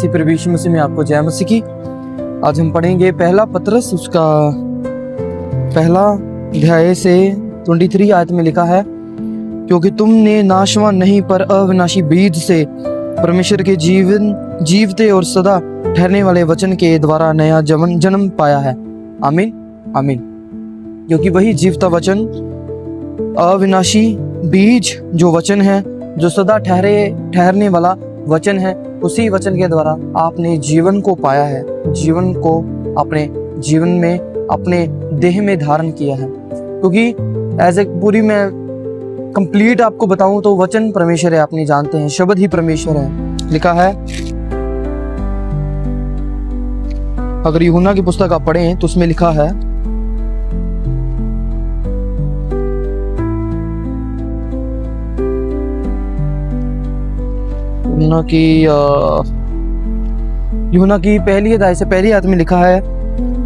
मसीह प्रभु यीशु मसीह में आपको जय मसीह की। आज हम पढ़ेंगे पहला पतरस, उसका पहला अध्याय से 23 आयत में लिखा है, क्योंकि तुमने नाशवान नहीं पर अविनाशी बीज से परमेश्वर के जीवते और सदा ठहरने वाले वचन के द्वारा नया जन्म पाया है। आमीन आमीन। क्योंकि वही जीवता वचन, अविनाशी बीज जो वचन है, जो सदा ठहरने वाला वचन है, उसी वचन के द्वारा आपने जीवन को पाया है, जीवन को अपने जीवन में, अपने देह में धारण किया है। क्योंकि एज ए पूरी मैं कंप्लीट आपको बताऊं तो वचन परमेश्वर है, आपने जानते हैं, शब्द ही परमेश्वर है। लिखा है, अगर यूहन्ना की पुस्तक आप पढ़ें तो उसमें लिखा है, यूहन्ना की पहली अध्याय से पहली आयत में लिखा है,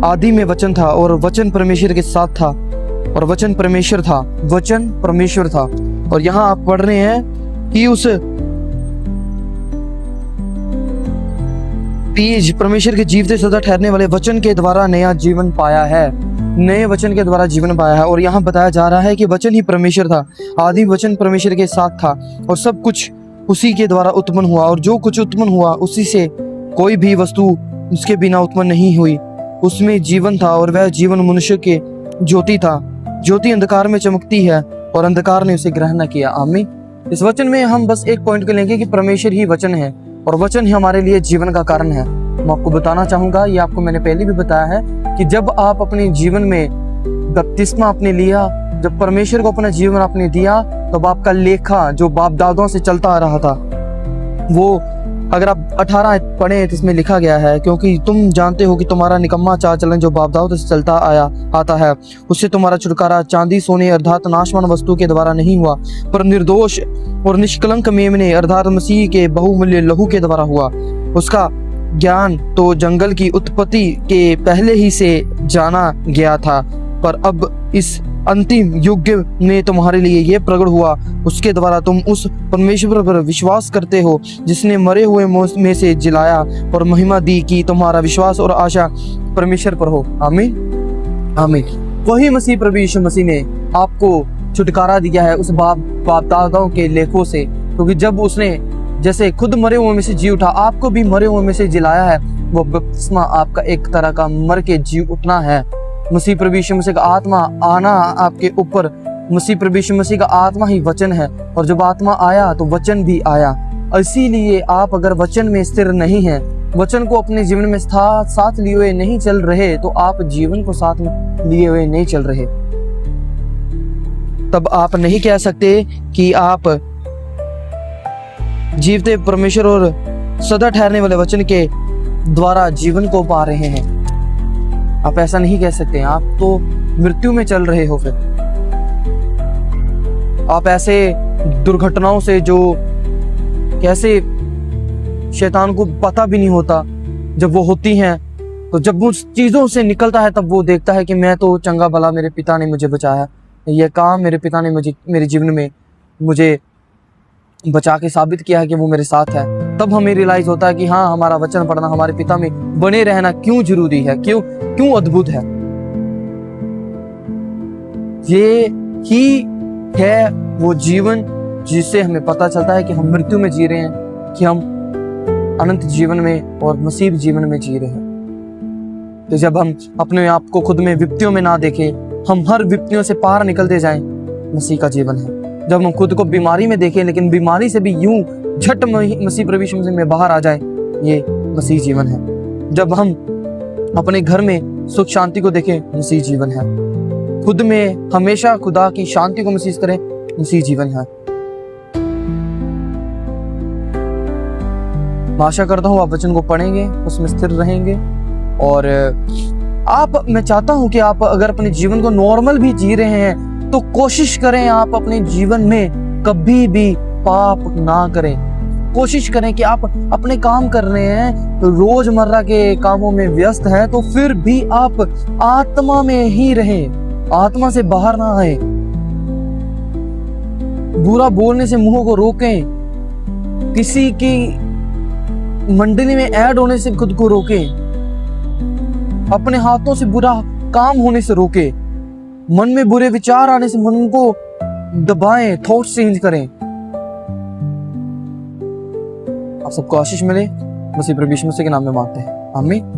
आदि में वचन था और वचन परमेश्वर के साथ था और वचन परमेश्वर था, वचन परमेश्वर था। और यहाँ आप पढ़ रहे हैं कि उस बीज परमेश्वर के जीवते सदा ठहरने वाले वचन के द्वारा नया जीवन पाया है, नए वचन के द्वारा जीवन पाया है। और यहाँ बताया जा रहा है कि वचन ही परमेश्वर था, आदि वचन परमेश्वर के साथ था और सब कुछ उसी के द्वारा उत्पन्न हुआ, और जो कुछ उत्पन्न हुआ उसी से कोई भी वस्तु उसके बिना उत्पन्न नहीं हुई। उसमें जीवन था और वह जीवन मनुष्य के ज्योति था। ज्योति अंधकार में चमकती है और अंधकार ने उसे ग्रहण न किया। आमीन। इस वचन में हम बस एक पॉइंट को लेंगे कि परमेश्वर ही वचन है और वचन ही हमारे लिए जीवन का कारण है। मैं आपको बताना चाहूंगा, ये आपको मैंने पहले भी बताया है, कि जब आप अपने जीवन में बपतिस्मा आपने लिया, जब परमेश्वर को अपना जीवन आपने दिया, तब आपका लेखा जो बाप दादों से चलता आ रहा था, वो अगर आप 18 पढ़ें तो इसमें लिखा गया है, क्योंकि तुम जानते हो कि तुम्हारा निकम्मा चाल चलन जो बाप दादों से चलता आता है, उससे तुम्हारा छुटकारा चांदी सोने अर्थात नाशवान वस्तु के द्वारा नहीं हुआ, पर निर्दोष और निष्कलंक मेमने अर्थात मसीह के बहुमूल्य लहू के द्वारा हुआ। उसका ज्ञान तो जंगल की उत्पत्ति के पहले ही से जाना गया था, पर अब इस अंतिम युग में तुम्हारे लिए यह प्रकट हुआ। उसके द्वारा तुम उस परमेश्वर पर विश्वास करते हो जिसने मरे हुए में से जिलाया और महिमा दी कि तुम्हारा विश्वास और आशा परमेश्वर पर हो। आमीन आमीन। वही मसीह प्रभु यीशु मसीह ने आपको छुटकारा दिया है उस बाप दादाओं के लेखों से, क्योंकि जब उसने जैसे खुद मरे हुए में से जी उठा, आपको भी मरे हुए में से जिलाया है। वो बपतिस्मा आपका एक तरह का मर के जी उठना है। मसीह प्रभु यीशु मसीह का आत्मा आना आपके ऊपर, मसीह प्रभु यीशु मसीह का आत्मा ही वचन है, और जब आत्मा आया तो वचन भी आया। इसीलिए आप अगर वचन में स्थिर नहीं हैं, वचन को अपने जीवन में साथ लिए हुए नहीं चल रहे, तो आप जीवन को साथ में लिए हुए नहीं चल रहे। तब आप नहीं कह सकते कि आप जीवते परमेश्वर और सदा ठहरने वाले वचन के द्वारा जीवन को पा रहे हैं। आप ऐसा नहीं कह सकते, आप तो मृत्यु में चल रहे हो। फिर आप ऐसे दुर्घटनाओं से, जो कैसे शैतान को पता भी नहीं होता, जब वो होती हैं, तो जब उस चीजों से निकलता है तब वो देखता है कि मैं तो चंगा भला, मेरे पिता ने मुझे बचाया, ये काम मेरे पिता ने मेरे जीवन में मुझे बचा के साबित किया है कि वो मेरे साथ है। तब हमें रियलाइज होता है कि हाँ, हमारा वचन पढ़ना, हमारे पिता में बने रहना क्यों जरूरी है, क्यों अद्भुत है। ये ही है वो जीवन जिससे हमें पता चलता है कि हम मृत्यु में जी रहे हैं, कि हम अनंत जीवन में और मसीह जीवन में जी रहे हैं। तो जब हम अपने आप को खुद में विपत्तियों में ना देखें, हम हर विपत्तियों से पार निकलते जाएं, मसीह का जीवन है। जब हम खुद को बीमारी में देखें, लेकिन बीमारी से भी यूं झट मसीह प्रभु यीशु मसीह में बाहर आ जाए, ये मसीह जीवन है। जब हम अपने घर में सुख शांति को देखें, मसीह जीवन है। खुद में हमेशा खुदा की शांति को महसूस करें, मसीह जीवन है। मैं आशा करता हूँ आप वचन को पढ़ेंगे, उसमें स्थिर रहेंगे। और मैं चाहता हूँ कि आप अगर अपने जीवन को नॉर्मल भी जी रहे हैं, तो कोशिश करें आप अपने जीवन में कभी भी पाप ना करें। कोशिश करें कि आप अपने काम कर रहे हैं, रोजमर्रा के कामों में व्यस्त हैं, तो फिर भी आप आत्मा में ही रहें, आत्मा से बाहर ना आए। बुरा बोलने से मुंह को रोकें, किसी की मंडली में ऐड होने से खुद को रोके, अपने हाथों से बुरा काम होने से रोके, मन में बुरे विचार आने से मन को दबाएं, थॉट्स चेंज करें। आप सबको आशीष मिले, मसीह प्रभु यीशु मसीह के नाम में मांगते हैं, आमीन।